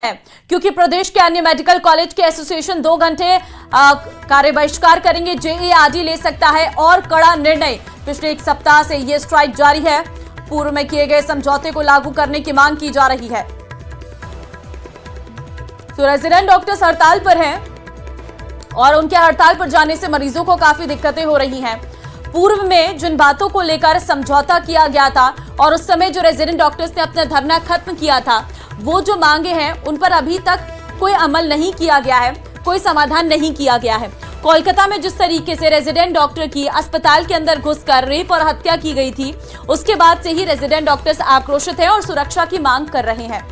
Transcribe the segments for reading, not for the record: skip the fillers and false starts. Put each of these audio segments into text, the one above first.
है क्योंकि प्रदेश के अन्य मेडिकल कॉलेज के एसोसिएशन 2 घंटे कार्य बहिष्कार करेंगे। जेईआरडी ले सकता है और कड़ा निर्णय। पिछले एक सप्ताह से ये स्ट्राइक जारी है। पूर्व में किए गए समझौते को लागू करने की मांग की जा रही है। तो रेजिडेंट डॉक्टर्स हड़ताल पर हैं और उनके हड़ताल पर जाने से मरीजों को काफी दिक्कतें हो रही हैं। पूर्व में जिन बातों को लेकर समझौता किया गया था और उस समय जो रेजिडेंट डॉक्टर्स ने अपना धरना खत्म किया था, वो जो मांगे हैं उन पर अभी तक कोई अमल नहीं किया गया है, कोई समाधान नहीं किया गया है। कोलकाता में जिस तरीके से रेजिडेंट डॉक्टर की अस्पताल के अंदर घुसकर रेप और हत्या की गई थी, उसके बाद से ही रेजिडेंट डॉक्टर्स आक्रोशित हैं और सुरक्षा की मांग कर रहे हैं।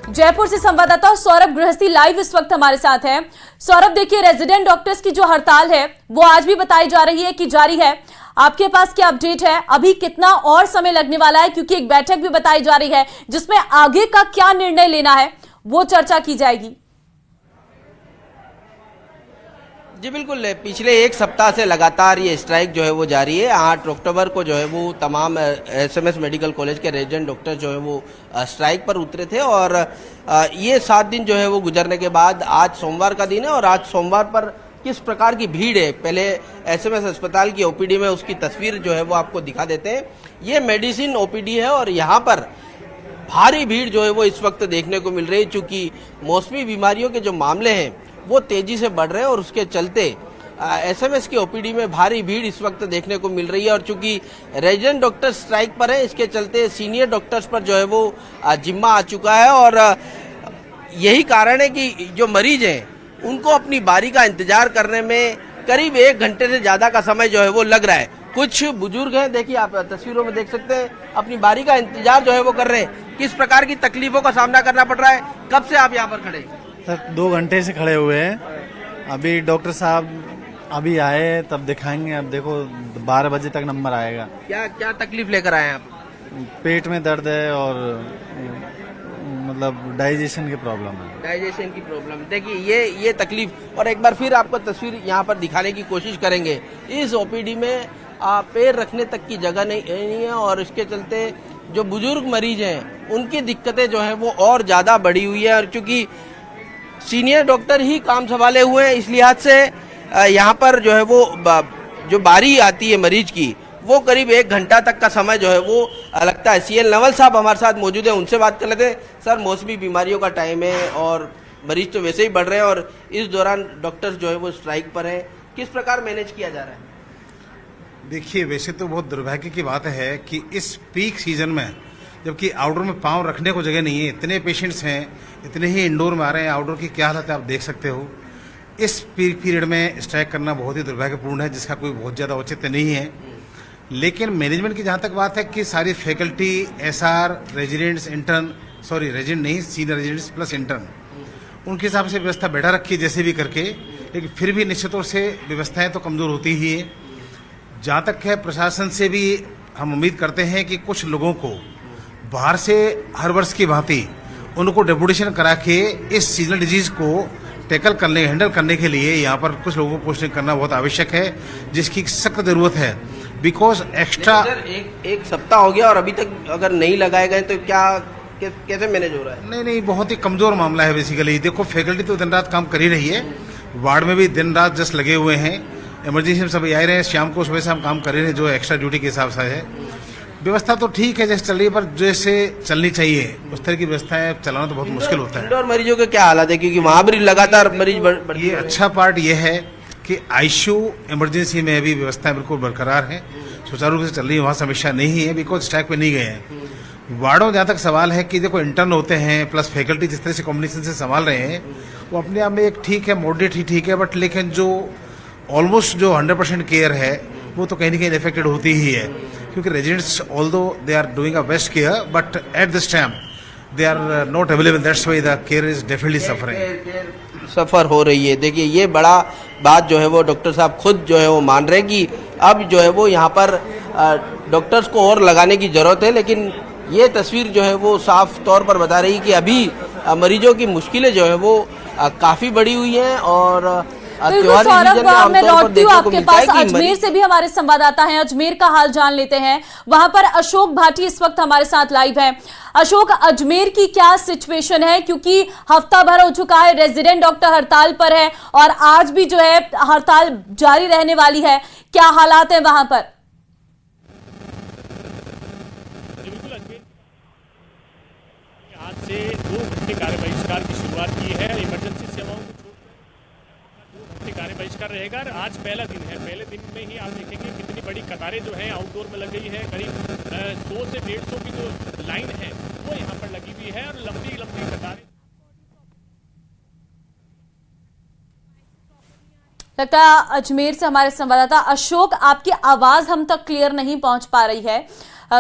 जयपुर से संवाददाता सौरभ गृहस्थी लाइव इस वक्त हमारे साथ हैं। सौरभ, देखिए, रेजिडेंट डॉक्टर्स की जो हड़ताल है वो आज भी बताई जा रही है कि जारी है। आपके पास क्या अपडेट है? अभी कितना और समय लगने वाला है? क्योंकि एक बैठक भी बताई जा रही है जिसमें आगे का क्या निर्णय लेना है वो चर्चा की जाएगी। जी बिल्कुल, पिछले एक सप्ताह से लगातार ये स्ट्राइक जो है वो जारी है। 8 अक्टूबर को जो है वो तमाम एसएमएस मेडिकल कॉलेज के रेजिडेंट डॉक्टर जो है वो स्ट्राइक पर उतरे थे और ये 7 दिन जो है वो गुजरने के बाद आज सोमवार का दिन है और आज सोमवार पर किस प्रकार की भीड़ है, पहले एसएमएस अस्पताल की ओपीडी में उसकी तस्वीर जो है वो आपको दिखा देते हैं। ये मेडिसिन ओपीडी है और यहाँ पर भारी भीड़ जो है वो इस वक्त देखने को मिल रही है, चूँकि मौसमी बीमारियों के जो मामले हैं वो तेजी से बढ़ रहे हैं और उसके चलते एसएमएस की ओपीडी में भारी भीड़ इस वक्त देखने को मिल रही है। और चूंकि रेजिडेंट डॉक्टर स्ट्राइक पर है, इसके चलते सीनियर डॉक्टर्स पर जो है वो जिम्मा आ चुका है और यही कारण है कि जो मरीज हैं उनको अपनी बारी का इंतजार करने में करीब 1 घंटे से ज़्यादा का समय जो है वो लग रहा है। कुछ बुजुर्ग हैं, देखिए आप तस्वीरों में देख सकते हैं, अपनी बारी का इंतजार जो है वो कर रहे हैं। किस प्रकार की तकलीफों का सामना करना पड़ रहा है? कब से आप यहाँ पर खड़े? सर 2 घंटे से खड़े हुए हैं। अभी डॉक्टर साहब अभी आए तब दिखाएंगे। अब देखो 12 बजे तक नंबर आएगा। क्या क्या तकलीफ लेकर आए आप? पेट में दर्द है और मतलब डाइजेशन की प्रॉब्लम है। डाइजेशन की प्रॉब्लम, देखिए ये तकलीफ। और एक बार फिर आपको तस्वीर यहाँ पर दिखाने की कोशिश करेंगे। इस ओपीडी में पैर रखने तक की जगह नहीं है और इसके चलते जो बुजुर्ग मरीज हैं उनकी दिक्कतें जो है वो और ज़्यादा बढ़ी हुई है। और चूँकि सीनियर डॉक्टर ही काम संभाले हुए हैं, इस लिहाज से यहाँ पर जो है वो जो बारी आती है मरीज की वो करीब 1 घंटा तक का समय जो है वो लगता है। सीएल नवल साहब हमारे साथ मौजूद हैं, उनसे बात कर लेते हैं। सर, मौसमी बीमारियों का टाइम है और मरीज तो वैसे ही बढ़ रहे हैं और इस दौरान डॉक्टर्स जो है वो स्ट्राइक पर हैं, किस प्रकार मैनेज किया जा रहा है? देखिए, वैसे तो बहुत दुर्भाग्य की बात है कि इस पीक सीजन में, जबकि आउटडोर में पाँव रखने को जगह नहीं है, इतने पेशेंट्स हैं, इतने ही इंडोर में आ रहे हैं, आउटडोर की क्या हालत है आप देख सकते हो। इस पीक पीरियड में स्ट्राइक करना बहुत ही दुर्भाग्यपूर्ण है, जिसका कोई बहुत ज़्यादा औचित्य नहीं है। लेकिन मैनेजमेंट की जहाँ तक बात है कि सारी faculty, SR, residents, intern, sorry resident नहीं, सीनियर रेजिडेंट्स प्लस इंटर्न, उनके हिसाब से व्यवस्था बैठा रखी है जैसे भी करके। लेकिन फिर भी निश्चित तौर से व्यवस्थाएँ तो कमज़ोर होती ही है। जहाँ तक है, प्रशासन से भी हम उम्मीद करते हैं कि कुछ लोगों को बाहर से हर वर्ष की भांति उनको डेपुटेशन करा के इस सीजनल डिजीज को टैकल करने, हैंडल करने के लिए यहाँ पर कुछ लोगों को पोस्टिंग करना बहुत आवश्यक है, जिसकी सख्त जरूरत है। बिकॉज एक्स्ट्रा एक सप्ताह हो गया और अभी तक अगर नहीं लगाए गए तो कैसे मैनेज हो रहा है? नहीं, बहुत ही कमजोर मामला है बेसिकली। देखो, फैकल्टी तो दिन रात काम कर ही रही है, वार्ड में भी दिन रात जस्ट लगे हुए हैं, इमरजेंसी में सभी आ रहे हैं, शाम को सुबह से हम काम कर रहे हैं जो एक्स्ट्रा ड्यूटी के हिसाब से है। व्यवस्था तो ठीक है जैसे चल रही है, पर जैसे चलनी चाहिए उस तरह की व्यवस्थाएं चलाना तो बहुत मुश्किल होता है। इंडोर मरीजों के क्या हालत है, क्योंकि वहाँ भी लगातार मरीज बढ़ ये अच्छा पार्ट ये है कि आईसीयू इमरजेंसी में भी व्यवस्थाएं बिल्कुल बरकरार हैं, सुचारू रूप से चल रही है, वहाँ समस्या नहीं है, बिकॉज स्ट्राइक पे नहीं गए हैं। वार्डों जहाँ तक सवाल है कि देखो इंटर्न होते हैं प्लस फैकल्टी जिस तरह से कॉम्बिनेशन से संभाल रहे हैं वो अपने आप में एक ठीक है, मॉडरेट ही ठीक है, बट लेकिन जो ऑलमोस्ट जो 100% केयर है वो तो कहीं ना कहीं इफेक्टेड होती ही है, क्योंकि residents although they are doing a best care but at this time they are not available, that's why the care is definitely suffer हो रही है। देखिए, ये बड़ा बात जो है वो डॉक्टर साहब खुद जो है वो मान रहे हैं कि अब जो है वो यहाँ पर डॉक्टर्स को और लगाने की ज़रूरत है। लेकिन ये तस्वीर जो है वो साफ तौर पर बता रही है कि अभी मरीजों की मुश्किलें जो है वो काफ़ी बढ़ी हुई हैं और बिल्कुल त्योहारी सौरभ, सीजन में आमतौर मैं पर लौटती हूँ देखने को आपके मिलता है पास। कि अजमेर मरीज से भी हमारे संवाददाता हैं, अजमेर का हाल जान लेते हैं। वहां पर अशोक भाटी इस वक्त हमारे साथ लाइव है। अशोक, अजमेर की क्या सिचुएशन है, क्योंकि हफ्ता भर हो चुका है, रेजिडेंट डॉक्टर हड़ताल पर है और आज भी जो है हड़ताल जारी रहने वाली है, क्या हालात है वहां पर? आज से 2 घंटे कार्य बहिष्कार की शुरुआत की है। इमरजेंसी सेवाओं को छोड़कर 2 घंटे कार्य बहिष्कार रहेगा। आज पहला दिन है, पहले दिन में ही आप देखेंगे कितनी बड़ी कतारें जो हैं आउटडोर में लग गई है। करीब 100 से 150 की जो लाइन है वो यहाँ पर लगी हुई है और लंबी लंबी कतारें। लगता है अजमेर से हमारे संवाददाता अशोक, आपकी आवाज हम तक क्लियर नहीं पहुंच पा रही है,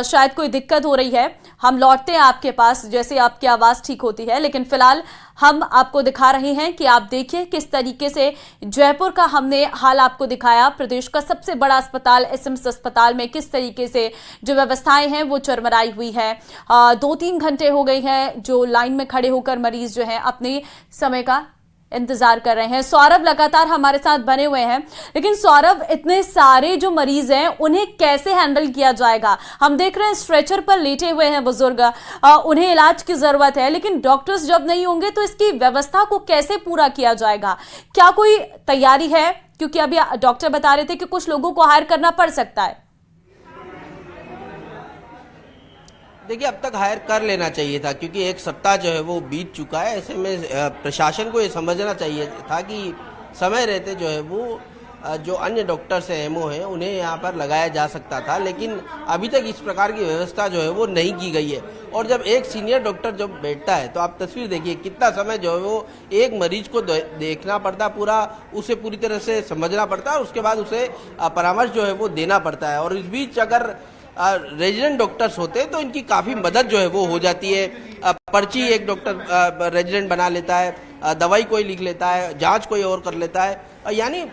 शायद कोई दिक्कत हो रही है। हम लौटते हैं आपके पास जैसे आपकी आवाज ठीक होती है, लेकिन फिलहाल हम आपको दिखा रहे हैं कि आप देखिए किस तरीके से जयपुर का हमने हाल आपको दिखाया। प्रदेश का सबसे बड़ा अस्पताल एसएमएस अस्पताल में किस तरीके से जो व्यवस्थाएं हैं वो चरमराई हुई है। 2-3 घंटे हो गए हैं जो लाइन में खड़े होकर मरीज जो है अपने समय का इंतजार कर रहे हैं। सौरभ लगातार हमारे साथ बने हुए हैं, लेकिन सौरभ, इतने सारे जो मरीज हैं उन्हें कैसे हैंडल किया जाएगा? हम देख रहे हैं स्ट्रेचर पर लेटे हुए हैं बुजुर्ग, उन्हें इलाज की जरूरत है, लेकिन डॉक्टर्स जब नहीं होंगे तो इसकी व्यवस्था को कैसे पूरा किया जाएगा? क्या कोई तैयारी है? क्योंकि अभी डॉक्टर बता रहे थे कि कुछ लोगों को हायर करना पड़ सकता है। देखिए, अब तक हायर कर लेना चाहिए था, क्योंकि एक सप्ताह जो है वो बीत चुका है। ऐसे में प्रशासन को ये समझना चाहिए था कि समय रहते जो है वो जो अन्य डॉक्टर्स हैं, एमओ हैं, उन्हें यहाँ पर लगाया जा सकता था, लेकिन अभी तक इस प्रकार की व्यवस्था जो है वो नहीं की गई है। और जब एक सीनियर डॉक्टर जब बैठता है तो आप तस्वीर देखिए कितना समय जो है वो एक मरीज को देखना पड़ता, उसे पूरी तरह से समझना पड़ता है और उसके बाद उसे परामर्श जो है वो देना पड़ता है। और इस बीच अगर रेजिडेंट डॉक्टर्स होते तो इनकी काफ़ी मदद जो है वो हो जाती है। पर्ची एक डॉक्टर रेजिडेंट बना लेता है, दवाई कोई लिख लेता है, जांच कोई और कर लेता है, यानी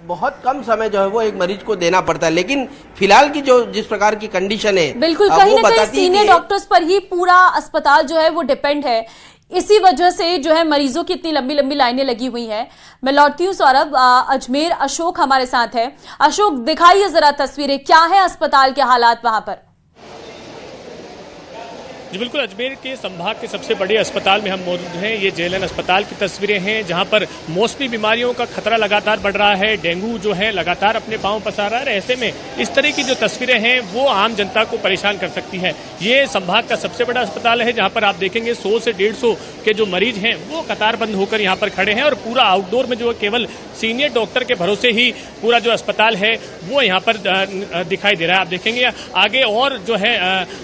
बहुत कम समय जो है वो एक मरीज को देना पड़ता है। लेकिन फिलहाल की जो जिस प्रकार की कंडीशन है, बिल्कुल कहीं ना कहीं सीनियर डॉक्टर्स पर ही पूरा अस्पताल जो है वो डिपेंड है। इसी वजह से जो है मरीजों की इतनी लंबी लंबी लाइनें लगी हुई हैं। मैं लौटती हूँ सौरभ, अजमेर अशोक हमारे साथ है। अशोक, दिखाइए जरा तस्वीरें, क्या है अस्पताल के हालात वहां पर? जी बिल्कुल, अजमेर के संभाग के सबसे बड़े अस्पताल में हम मौजूद हैं। ये जेएलएन अस्पताल की तस्वीरें हैं, जहां पर मौसमी बीमारियों का खतरा लगातार बढ़ रहा है। डेंगू जो है लगातार अपने पांव पसार रहा है। ऐसे में इस तरह की जो तस्वीरें हैं वो आम जनता को परेशान कर सकती है। ये संभाग का सबसे बड़ा अस्पताल है, जहां पर आप देखेंगे 100 से 150 के जो मरीज हैं वो कतार बंद होकर यहाँ पर खड़े हैं और पूरा आउटडोर में जो है केवल सीनियर डॉक्टर के भरोसे ही पूरा जो अस्पताल है वो यहाँ पर दिखाई दे रहा है। आप देखेंगे आगे और जो है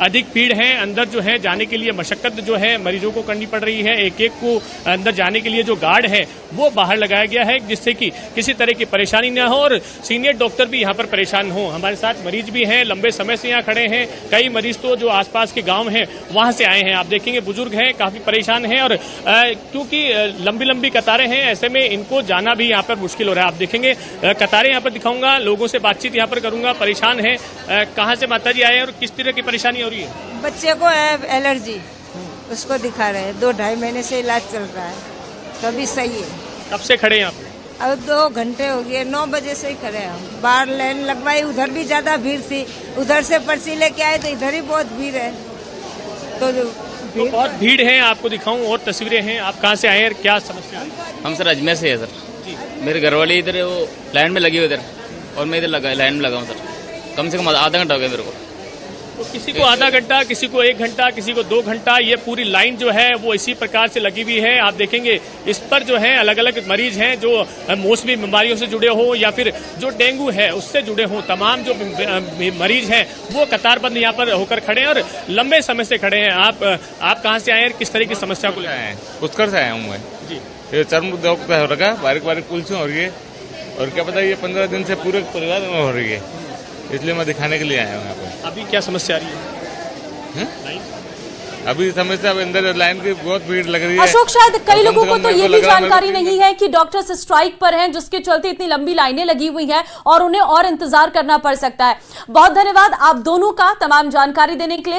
अधिक भीड़ है, अंदर जो है जाने के लिए मशक्कत जो है मरीजों को करनी पड़ रही है। एक एक को अंदर जाने के लिए जो गार्ड है वो बाहर लगाया गया है, जिससे कि किसी तरह की परेशानी न हो और सीनियर डॉक्टर भी यहाँ पर परेशान हो। हमारे साथ मरीज भी हैं, लंबे समय से यहाँ खड़े हैं। कई मरीज तो जो आसपास के गांव हैं वहां से आए हैं। आप देखेंगे बुजुर्ग हैं, काफी परेशान हैं और क्योंकि लंबी लंबी कतारें हैं, ऐसे में इनको जाना भी यहाँ पर मुश्किल हो रहा है। आप देखेंगे कतारें यहाँ पर दिखाऊंगा, लोगों से बातचीत यहाँ पर करूंगा। परेशान है, कहाँ से माता जी आए और किस तरह की परेशानी हो रही है? बच्चे को है एलर्जी, उसको दिखा रहे हैं। 2-2.5 महीने से इलाज चल रहा है, तो अभी सही है। कब से खड़े हैं आप? अब 2 घंटे हो गए, 9 बजे से ही खड़े हैं हम। बाहर लाइन लगवाई, उधर भी ज्यादा भीड़ थी, उधर से पर्ची लेके आए तो इधर ही बहुत भीड़ है। तो बहुत भीड़ है, आपको दिखाऊं और तस्वीरें हैं। आप कहाँ से आए हैं, क्या समस्या है? हम सर अजमेर से है सर। मेरे घर वाले इधर वो लाइन में लगी हुई इधर, और मैं इधर लगा लाइन में लगा हूँ सर। कम से कम आधा घंटा हो गया मेरे को। तो किसी को आधा घंटा, किसी को 1 घंटा, किसी को 2 घंटा, ये पूरी लाइन जो है वो इसी प्रकार से लगी हुई है। आप देखेंगे इस पर जो है अलग अलग मरीज हैं जो मौसमी बीमारियों से जुड़े हो या फिर जो डेंगू है उससे जुड़े हो। तमाम जो मरीज हैं वो कतारबंद यहाँ पर होकर खड़े हैं और लंबे समय से खड़े हैं। आप कहाँ से आए हैं, किस तरह की समस्या को आए हैं? पुष्कर से आया हूँ मैं जी। ये चर्म रोग का हो रखा, बारीक बारीक कुल्सियाँ हो रही है और क्या पता ये 15 दिन से पूरे परिवार में हो रही है, इसलिए मैं दिखाने के लिए आया हूँ यहाँ पर। अभी क्या समस्या आ रही है? अभी समस्या अंदर लाइन की बहुत भीड़ लग रही है। अशोक, शायद कई लोगों को तो ये भी जानकारी नहीं है कि डॉक्टर्स स्ट्राइक पर हैं, जिसके चलते इतनी लंबी लाइनें लगी हुई हैं और उन्हें और इंतजार करना पड़ सकता है। बहुत धन्यवाद आप दोनों का तमाम जानकारी देने के लिए।